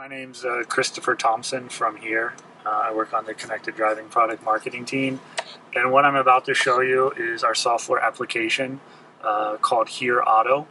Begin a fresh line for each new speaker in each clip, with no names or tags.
My name's Christopher Thompson from HERE. I work on the Connected Driving Product Marketing team. And what I'm about to show you is our software application called HERE Auto.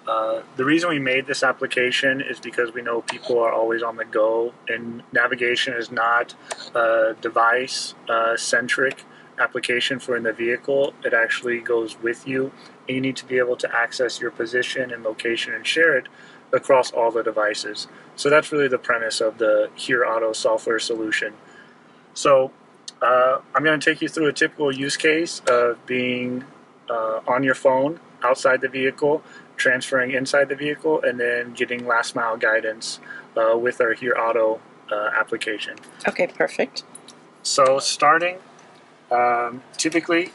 The reason we made this application is because we know people are always on the go, and navigation is not a device-centric application for in the vehicle. It actually goes with you, and you need to be able to access your position and location and share it across all the devices. So that's really the premise of the HERE Auto software solution. So I'm going to take you through a typical use case of being on your phone outside the vehicle, transferring inside the vehicle, and then getting last mile guidance with our HERE Auto application.
Okay, perfect.
So starting, typically,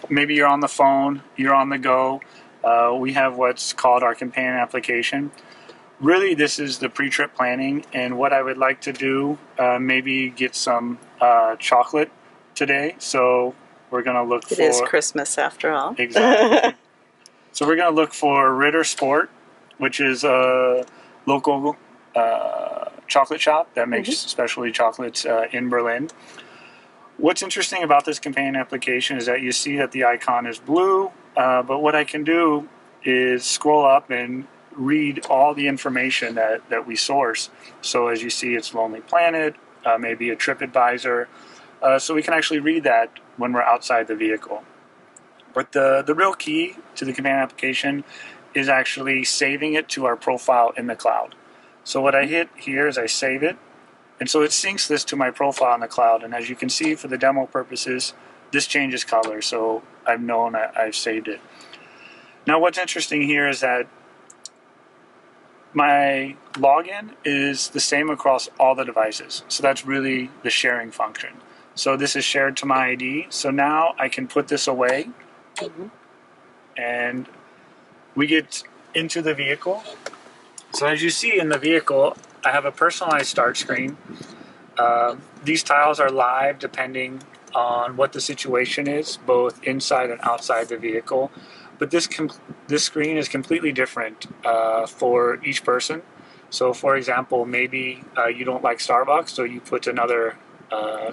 maybe you're on the phone, you're on the go. We have what's called our companion application. Really, this is the pre-trip planning, and what I would like to do, maybe get some chocolate today. So we're going to look for...
It is Christmas after all.
Exactly. So we're going to look for Ritter Sport, which is a local chocolate shop that makes specialty chocolates in Berlin. What's interesting about this companion application is that you see that the icon is blue, but what I can do is scroll up and read all the information that we source. So as you see, it's Lonely Planet, maybe a TripAdvisor. So we can actually read that when we're outside the vehicle. But the real key to the companion application is actually saving it to our profile in the cloud. So what I hit here is I save it. And so it syncs this to my profile in the cloud. And as you can see, for the demo purposes, this changes color. So I've known I've saved it. Now what's interesting here is that my login is the same across all the devices. So that's really the sharing function. So this is shared to my ID. So now I can put this away. And we get into the vehicle. So as you see in the vehicle, I have a personalized start screen. These tiles are live depending on what the situation is, both inside and outside the vehicle. But this screen is completely different for each person. So for example, maybe you don't like Starbucks, so you put another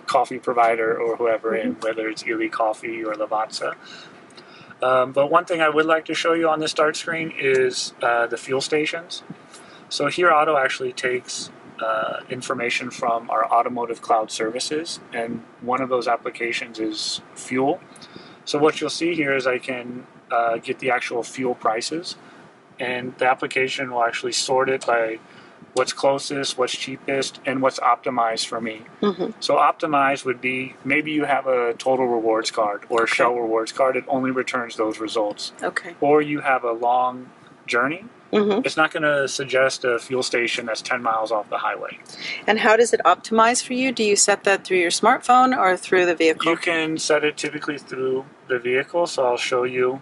coffee provider or whoever in, whether it's Illy Coffee or Lavazza. But one thing I would like to show you on the start screen is the fuel stations. So HERE Auto actually takes information from our automotive cloud services, and one of those applications is fuel. So what you'll see here is I can get the actual fuel prices, and the application will actually sort it by what's closest, what's cheapest, and what's optimized for me. So optimized would be maybe you have a total rewards card or a Shell rewards card. It only returns those results. Or you have a long journey. It's not going to suggest a fuel station that's 10 miles off the highway.
And how does it optimize for you? Do you set that through your smartphone or through the vehicle?
You can set it typically through the vehicle. So I'll show you.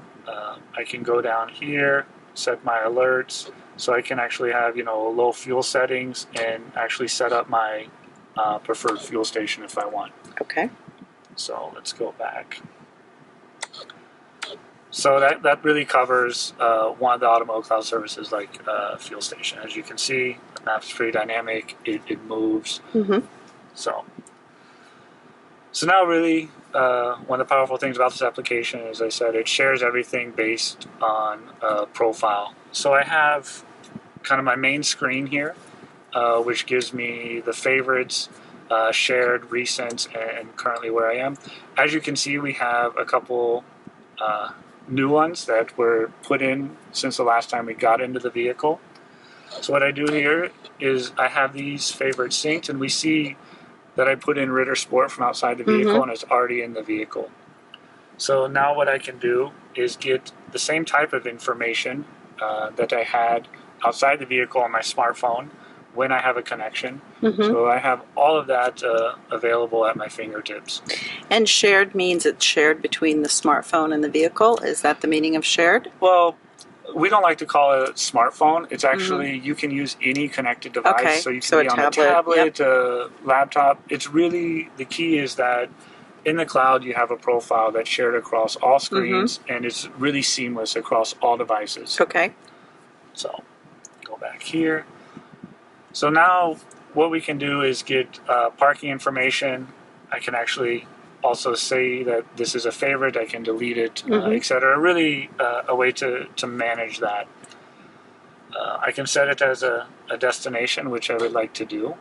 I can go down here, set my alerts. So I can actually have, low fuel settings and actually set up my preferred fuel station if I want.
Okay.
So let's go back. So that really covers one of the automotive cloud services, like fuel station. As you can see, the map's pretty dynamic. It moves. So now really one of the powerful things about this application, as I said, it shares everything based on profile. So I have kind of my main screen here, which gives me the favorites, shared, recent, and currently where I am. As you can see, we have a couple new ones that were put in since the last time we got into the vehicle. So what I do here is I have these favorites synced, and we see that I put in Ritter Sport from outside the vehicle, and it's already in the vehicle. So now what I can do is get the same type of information that I had outside the vehicle on my smartphone when I have a connection. So I have all of that available at my fingertips.
And shared means it's shared between the smartphone and the vehicle? Is that the meaning of shared?
Well, we don't like to call it a smartphone. It's actually, you can use any connected device. So you can be on a tablet, a laptop. It's really, the key is that in the cloud you have a profile that's shared across all screens, and it's really seamless across all devices.
Okay.
So, go back here. So now what we can do is get parking information. I can actually also say that this is a favorite. I can delete it, etc. Really a way to manage that. I can set it as a destination, which I would like to do.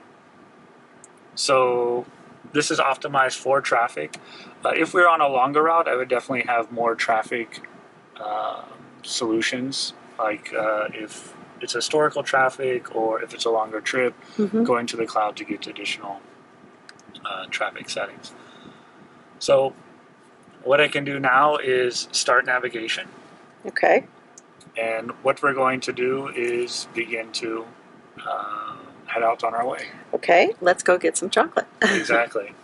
So this is optimized for traffic. If we're on a longer route, I would definitely have more traffic solutions, like if it's historical traffic or if it's a longer trip, going to the cloud to get additional traffic settings. So what I can do now is start navigation.
Okay.
And what we're going to do is begin to head out on our way.
Okay, let's go get some chocolate.
Exactly.